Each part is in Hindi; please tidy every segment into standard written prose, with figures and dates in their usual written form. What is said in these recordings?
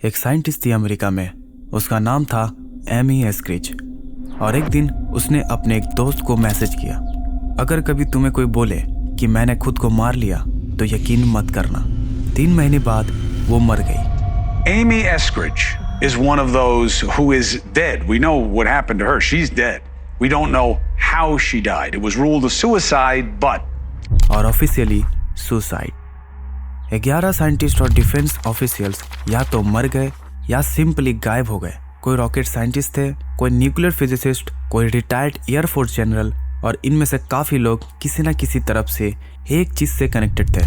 एक साइंटिस्ट थी अमेरिका में। उसका नाम था एमी एस्क्रिच। और एक दिन उसने अपने एक दोस्त को मैसेज किया, अगर कभी तुम्हें कोई बोले कि मैंने खुद को मार लिया तो यकीन मत करना। 3 महीने बाद वो मर गई। Amy Eskridge is one of those who is dead. We know what happened to her. She's dead. We don't know how she died. It was ruled a suicide, but और ऑफिशियली सुसाइड। 11 साइंटिस्ट और डिफेंस ऑफिशियल्स या तो मर गए या सिंपली गायब हो गए। कोई रॉकेट साइंटिस्ट थे, कोई न्यूक्लियर फिजिसिस्ट, कोई रिटायर्ड एयरफोर्स जनरल, और इनमें से काफ़ी लोग किसी न किसी तरफ से एक चीज़ से कनेक्टेड थे,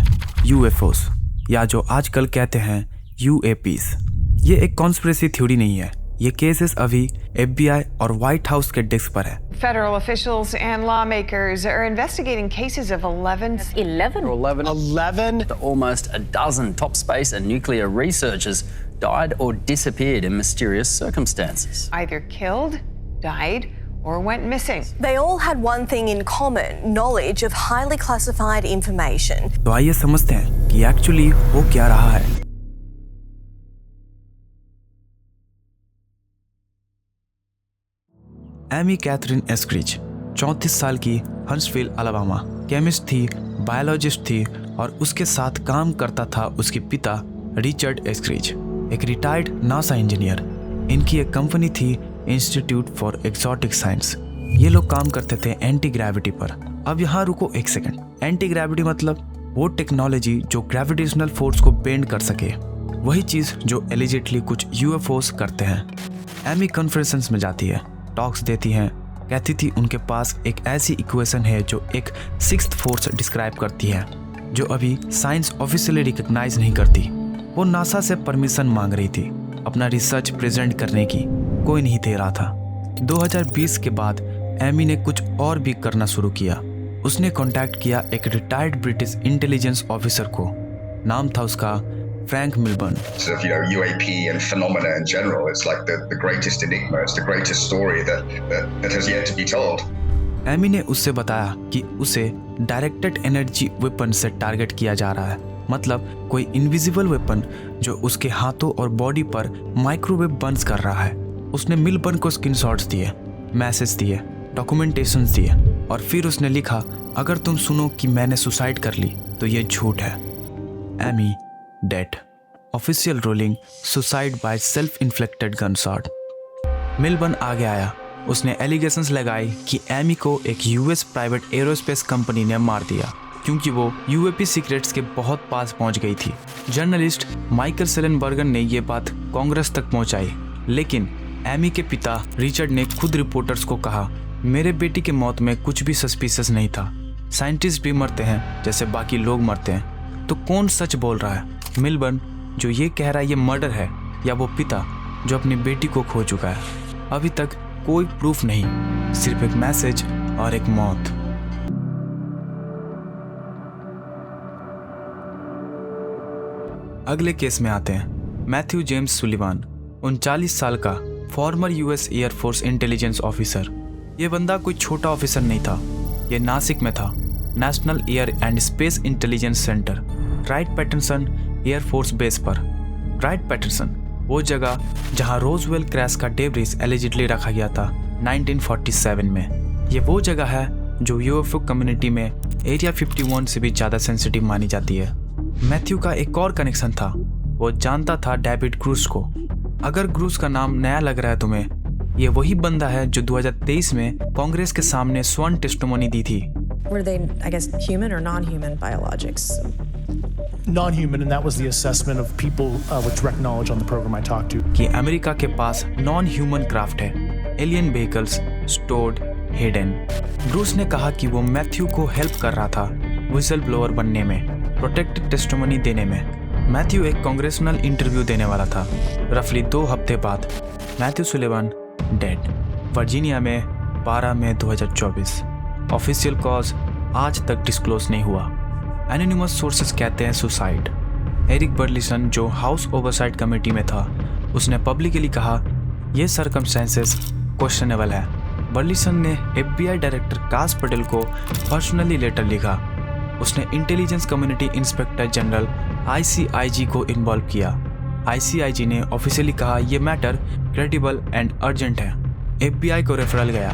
यूएफओस, या जो आजकल कहते हैं यूएपीस। ये एक कॉन्स्पिरेसी थ्योरी नहीं है, ये केसेस अभी FBI और व्हाइट हाउस के डेस्क पर है। Federal officials and lawmakers are investigating cases of 11. Almost a dozen top space and nuclear researchers died or disappeared in mysterious circumstances. Either killed, died, or went missing. They all had one thing in common: knowledge of highly classified information. तो आइए समझते हैं कि एक्चुअली हो क्या रहा है। एमी कैथरीन एस्क्रिच 34 साल की, हंट्सविल अलाबामा, केमिस्ट थी, बायोलॉजिस्ट थी, और उसके साथ काम करता था उसके पिता रिचर्ड एस्क्रिच, एक रिटायर्ड नासा इंजीनियर। इनकी एक कंपनी थी, इंस्टीट्यूट फॉर एक्सोटिक साइंस। ये लोग काम करते थे एंटी ग्रेविटी पर। अब यहाँ रुको एक सेकंड। एंटी ग्रेविटी मतलब वो टेक्नोलॉजी जो ग्रेविटेशनल फोर्स को बेंड कर सके, वही चीज़ जो एलिजिटली कुछ यूएफओस करते हैं। एमी कॉन्फ्रेंसेस में जाती है, टॉक्स देती हैं, कहती थी उनके पास एक ऐसी इक्वेशन है जो एक 6th फोर्स डिस्क्राइब करती है, जो अभी साइंस ऑफिशियली रिकॉग्नाइज नहीं करती। वो नासा से परमिशन मांग रही थी अपना रिसर्च प्रेजेंट करने की, कोई नहीं दे रहा था। 2020 के बाद एमी ने कुछ और भी करना शुरू किया। उसने कांटेक्ट किया एक रिटायर्ड ब्रिटिश इंटेलिजेंस ऑफिसर को, नाम था उसका Frank Milburn. Sort of, UAP and phenomena in general, it's like the greatest enigma, it's the greatest story that has yet to be told. Amy ने उससे बताया कि उसे डायरेक्टेड एनर्जी वेपन से टारगेट किया जा रहा है, मतलब कोई इनविजिबल वेपन जो उसके हाथों और बॉडी पर माइक्रोवेव बर्न्स कर रहा है। उसने मिलबर्न को स्क्रीनशॉट्स दिए, मैसेज दिए, डॉक्यूमेंटेशंस दिए, और फिर उसने लिखा, अगर तुम सुनो कि मैंने सुसाइड कर ली तो ये झूठ है। Amy dead. Official ruling, suicide by self inflicted gunshot. Milburn आगे आया। उसने एलिगेशंस लगाई कि एमी को एक यूएस प्राइवेट एरोस्पेस कंपनी ने मार दिया क्योंकि वो यूएपी सीक्रेट्स के बहुत पास पहुंच गई थी। जर्नलिस्ट माइकल सेलेनबर्गर ने ये बात कांग्रेस तक पहुंचाई, लेकिन एमी के पिता रिचर्ड ने खुद रिपोर्टर्स को कहा, मेरे बेटी की मौत में कुछ भी सस्पिशियस नहीं था। साइंटिस्ट भी मरते हैं जैसे बाकी लोग मरते हैं, तो कौन सच बोल रहा है? मिलबर्न जो ये कह रहा है ये मर्डर है, या वो पिता जो अपनी बेटी को खो चुका है? अभी तक कोई प्रूफ नहीं, सिर्फ एक मैसेज और एक मौत। अगले केस में आते हैं। मैथ्यू जेम्स सुलिवान, 39 साल का, former US air force intelligence officer. ये बंदा कोई छोटा ऑफिसर नहीं था। ये नासिक में था, national air and space intelligence centre, Wright Patterson air force base पर। राइट पैटरसन वो जगह जहां रोजवेल क्रैश का डेब्रिस एलिजिडली रखा गया था 1947 में। ये वो जगह है जो यूएफओ कम्युनिटी में एरिया 51 से भी ज़्यादा सेंसिटिव मानी जाती है। मैथ्यू का एक और कनेक्शन था, वो जानता था डेविड क्रूज को। अगर क्रूज का नाम नया लग रहा है तुम्हें, ये वही बंदा है जो 2023 में कांग्रेस के सामने स्वर्ण टेस्टिमोनी दी थी। Were they, I guess, human or non-human biologics? Non-human, and that was the assessment of people with direct knowledge on the program I talked to. कि अमेरिका के पास नॉन ह्यूमन क्राफ्ट है, alien vehicles stored hidden. Bruce ने कहा कि वो मैथ्यू को हेल्प कर रहा था विसल ब्लोअर बनने में, प्रोटेक्टेड टेस्टिमोनी देने में। मैथ्यू एक कांग्रेसनल इंटरव्यू देने वाला था। रफली 2 हफ्ते बाद मैथ्यू सुलिवान डेड, वर्जीनिया में 12 मई 2024। ऑफिशियल कॉज आज तक डिस्क्लोज नहीं हुआ। एनोनिमस सोर्सेस कहते हैं सुसाइड। एरिक बर्लिसन जो हाउस ओवरसाइट कमेटी में था, उसने पब्लिकली कहा यह सर्कमस्टेंसेस क्वेश्चनेबल है। बर्लिसन ने FBI डायरेक्टर काश पटेल को पर्सनली लेटर लिखा। उसने intelligence community inspector general ICIG को इन्वॉल्व किया। ICIG ने ऑफिशियली कहा ये मैटर क्रेडिबल एंड अर्जेंट है। FBI को रेफरल गया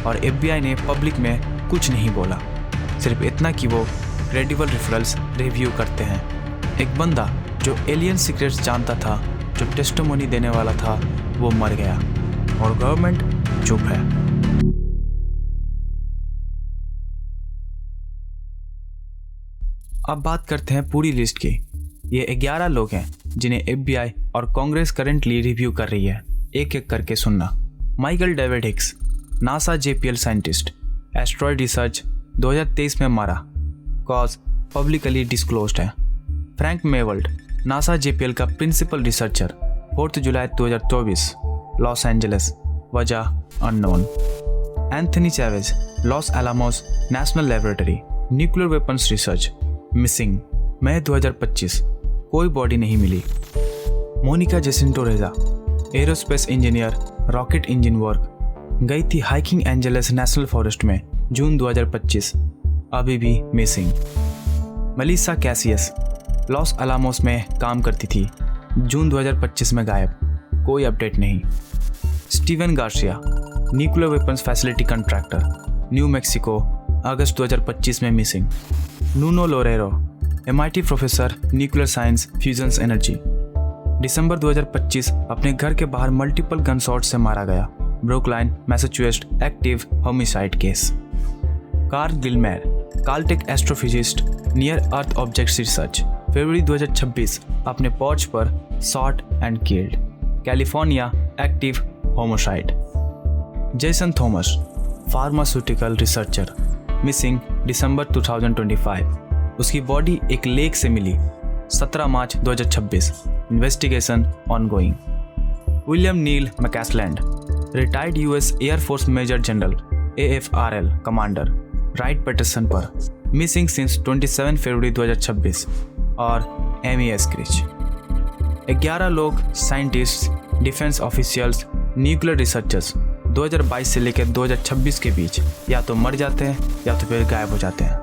और FBI ने पब्लिक में कुछ नहीं बोला, सिर्फ इतना कि वो क्रेडिबल रेफरल्स रिव्यू करते हैं। एक बंदा जो एलियन सीक्रेट्स जानता था, जो टेस्टिमोनी देने वाला था, वो मर गया और गवर्नमेंट चुप है। अब बात करते हैं पूरी लिस्ट की। ये 11 लोग हैं जिन्हें FBI और कांग्रेस करंटली रिव्यू कर रही है। एक एक करके सुनना। Michael David Hicks, NASA JPL scientist, asteroid research 2023 में मारा, कॉज पब्लिकली डिस्क्लोज्ड है। फ्रैंक मेवल्ड, नासा JPL का प्रिंसिपल रिसर्चर, 4 जुलाई 2024, लॉस एंजलिस, वजह unknown. Anthony Chavez, Los Alamos National Laboratory, nuclear weapons research, missing, मई 2025, कोई बॉडी नहीं मिली। Monica Jacinto Reza, aerospace engineer, rocket engine work, गई थी हाइकिंग एंजल्स नेशनल फॉरेस्ट में जून 2025, अभी भी missing. Melissa Cassius, loss Alamos में काम करती थी, जून 2025 में गायब, कोई अपडेट नहीं। Steven Garcia, nuclear weapons facility contractor, New Mexico, अगस्त 2025 में missing. Nuno Loureiro, MIT professor, nuclear science, fusions energy, दिसंबर 2025 अपने घर के बाहर मल्टीपल गन शॉट से मारा गया, Brookline, Massachusetts, active homicide case. Carl Grillmair, Caltech astrophysicist, near earth objects research, फरवरी 2026 अपने पोर्च पर shot and killed, California, active homicide. Jason Thomas, pharmaceutical researcher, missing दिसंबर 2025, उसकी बॉडी एक लेक से मिली, 17 मार्च 2026, investigation ongoing. William Neil McCasland, retired US Air Force major general, AFRL commander, Wright Patterson पर, मिसिंग सिंस 27 फरवरी 2026। और एमी एस्क्रिच। 11 लोग scientist, defence officials, nuclear researchers 2022 से लेकर 2026 के बीच या तो मर जाते हैं या तो फिर गायब हो जाते हैं।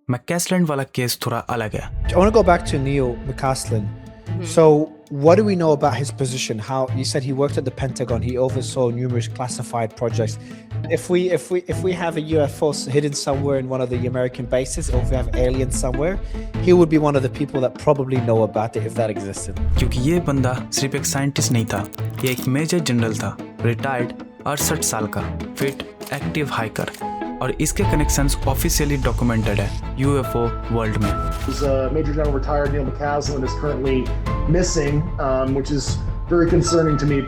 मैकैसलैंड वाला केस थोड़ा अलग है। I want to go back to Neil McCaslin. So, what do we know about his position? How you said he worked at the Pentagon. He oversaw numerous classified projects. If we have a UFO hidden somewhere in one of the American bases, or if we have aliens somewhere, he would be one of the people that probably know about it if that existed. क्योंकि ये बंदा सिर्फ एक साइंटिस्ट नहीं था, ये एक मेजर जनरल था, रिटायर्ड, 68 साल का, फिट, एक्टिव हाइकर, और इसके कनेक्शंस ऑफिशियली डॉक्यूमेंटेड है UFO वर्ल्ड में। Major General retired Neil McCaslin is currently missing, which is very concerning to me.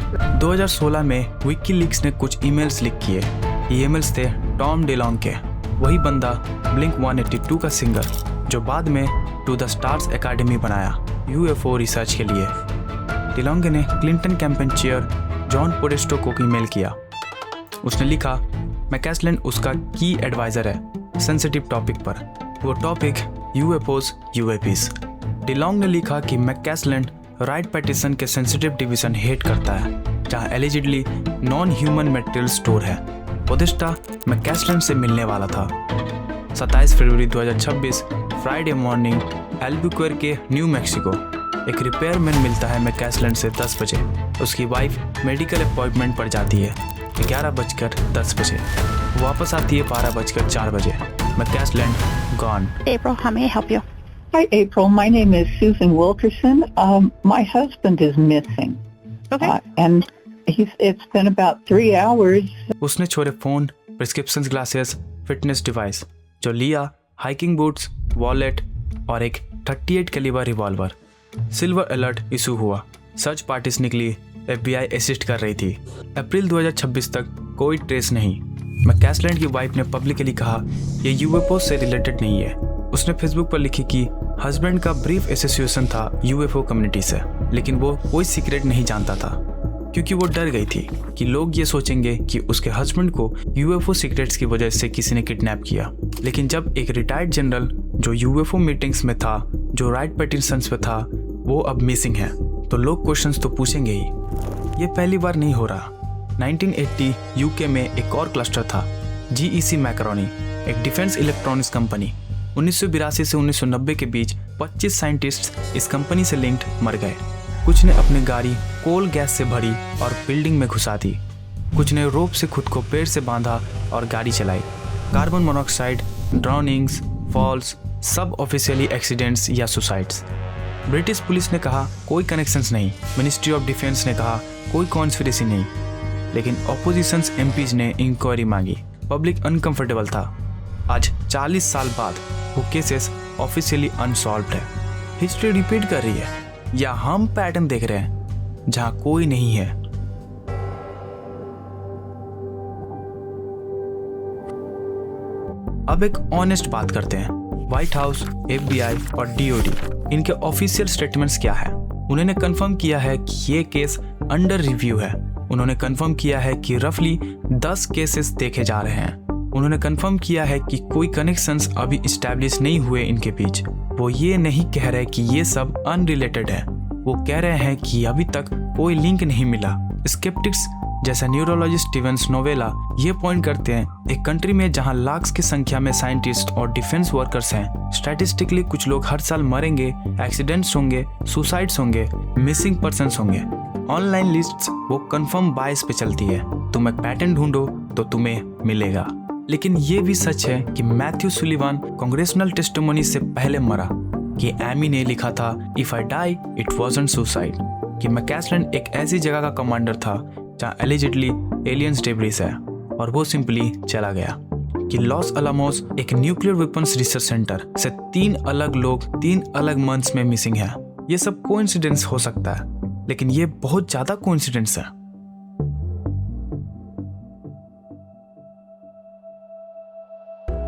2016 में विकीलीक्स ने कुछ ईमेल्स लीक किए। ये ईमेल्स थे टॉम डिलोंग के, वही बंदा Blink-182 का सिंगर जो बाद में टू द स्टार्स एकेडमी बनाया UFO रिसर्च के लिए। डिलोंग ने क्लिंटन कैंपेन चेयर जॉन पोडेस्टो को ईमेल किया। उसने लिखा मैकैसलैंड उसका की एडवाइजर है सेंसिटिव टॉपिक पर, वो टॉपिक UFOs UAPs। डिलोंग ने लिखा कि मैकैसलैंड राइट पैटिसन के सेंसिटिव डिवीजन हेड करता है जहां allegedly non human material store है। पोडेस्टा मैकैसलैंड से मिलने वाला था। 27 फरवरी 2026 फ्राइडे मॉर्निंग एल्बुक्वेर्के न्यू मैक्सिको एक रिपेयरमैन मिलता है मैकैसलैंड से 10 बजे। उसकी वाइफ मेडिकल अपॉइंटमेंट पर जाती है 11:10 बजे, वापस आती है 12:04 बजे। मैकैसलैंड gone. April, how may I help you? Hi, April. My name is Susan Wilkerson. My husband is missing. Okay. And it's been about 3 hours. उसने छोड़े phone, prescription glasses, fitness device जो लिया, हाइकिंग बूट्स, वॉलेट और एक 38 calibre revolver. Silver alert issue हुआ, सर्च पार्टीज निकली, FBI असिस्ट कर रही थी। अप्रैल 2026 तक कोई ट्रेस नहीं। मैकैसलैंड की वाइफ ने पब्लिकली कहा ये UFO से रिलेटेड नहीं है। उसने फेसबुक पर लिखी कि हस्बैंड का ब्रीफ एसोसिएशन था UFO कम्युनिटी से, लेकिन वो कोई सीक्रेट नहीं जानता था क्योंकि वो डर गई थी कि लोग ये सोचेंगे कि उसके हस्बैंड को UFO सीक्रेट्स की वजह से किसी ने किडनैप किया। लेकिन जब एक रिटायर्ड जनरल जो UFO मीटिंग्स में था, जो राइट पैटिसन्स पे था, वो अब मिसिंग है, तो लोग क्वेश्चंस तो पूछेंगे ही। ये पहली बार नहीं हो रहा। 1980 UK में एक और क्लस्टर था, GEC मैकरोनी, एक डिफेंस इलेक्ट्रॉनिक्स कंपनी। 1982 से 1990 के बीच 25 साइंटिस्ट्स इस कंपनी से लिंक्ड मर गए। कुछ ने अपनी गाड़ी कोल गैस से भरी और बिल्डिंग में घुसा दी। कुछ ने रोप से खुद को पेड़ से बांधा और गाड़ी चलाई। कार्बन मोनोऑक्साइड, ड्राउनिंग्स, फॉल्स, सब ऑफिशियली एक्सीडेंट्स या सुसाइड्स। ब्रिटिश पुलिस ने कहा कोई कनेक्शंस नहीं। मिनिस्ट्री ऑफ डिफेंस ने कहा कोई कॉन्स्पिरेसी नहीं। लेकिन ऑपोजिशंस एमपीज ने इंक्वायरी मांगी। पब्लिक अनकंफर्टेबल था। आज 40 साल बाद वो केसेस ऑफिशियली अनसॉल्व्ड है। हिस्ट्री रिपीट कर रही है या हम पैटर्न देख रहे हैं जहां कोई नहीं है? अब एक ऑनेस्ट बात करते हैं। व्हाइट हाउस, FBI और DOD इनके ऑफिशियल स्टेटमेंट्स क्या है? उन्होंने कंफर्म किया है कि ये केस अंडर रिव्यू है। उन्होंने कंफर्म किया है कि रफली 10 केसेस देखे जा रहे हैं। उन्होंने कंफर्म किया है कि कोई कनेक्शंस अभी इस्टेब्लिश नहीं हुए इनके बीच। वो ये नहीं कह रहे कि ये सब अनरिलेटेड है। वो कह रहे हैं कि अभी तक कोई लिंक नहीं मिला। स्केप्टिक्स जैसा न्यूरोलॉजिस्ट स्टीवेंस नोवेला ये पॉइंट करते हैं, एक कंट्री में जहां लाख की संख्या में साइंटिस्ट और डिफेंस वर्कर्स हैं, स्टैटिस्टिकली कुछ लोग हर साल मरेंगे, एक्सीडेंट्स होंगे, सुसाइड्स होंगे, मिसिंग पर्सन्स होंगे। ऑनलाइन लिस्ट्स वो कंफर्म बायस पे चलती है। तुम एक पैटर्न ढूंढो तो तुम्हें मिलेगा। लेकिन ये भी सच है कि मैथ्यू सुलिवान कांग्रेसनल टेस्टिमोनी से पहले मरा, कि एमी ने लिखा था if I die it wasn't suicide, कि मैकैसलन एक ऐसी जगह का कमांडर था जहाँ एलिजिडली एलियंस डेब्रिस है और वो सिंपली चला गया, कि लॉस अलामोस एक न्यूक्लियर वेपन्स रिसर्च सेंटर से 3 अलग लोग 3 अलग मंथ्स में मिसिंग है। ये सब कोइंसिडेंस हो सकता है, लेकिन ये बहुत ज्यादा कोइंसिडेंस है।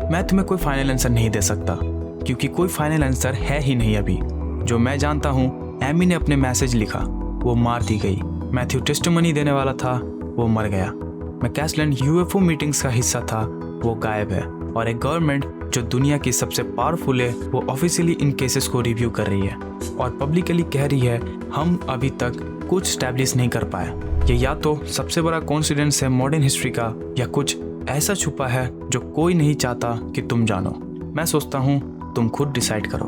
मैं तुम्हें कोई फाइनल आंसर नहीं दे सकता, क्योंकि कोई फाइनल आंसर है ही नहीं अभी। जो मैं जानता हूँ, एमी ने अपने मैसेज लिखा, वो मार दी गई। मैथ्यू टेस्टिमनी देने वाला था, वो मर गया। मैकैसलन UFO मीटिंग्स का हिस्सा था, वो गायब है। और एक गवर्नमेंट जो दुनिया की सबसे पावरफुल है, वो ऑफिशियली इन केसेस को रिव्यू कर रही है और पब्लिकली कह रही है हम अभी तक कुछ स्टैब्लिश नहीं कर पाए। ये या तो सबसे बड़ा कोइंसिडेंस है मॉडर्न हिस्ट्री का, या कुछ ऐसा छुपा है जो कोई नहीं चाहता कि तुम जानो। मैं सोचता हूँ तुम खुद डिसाइड करो।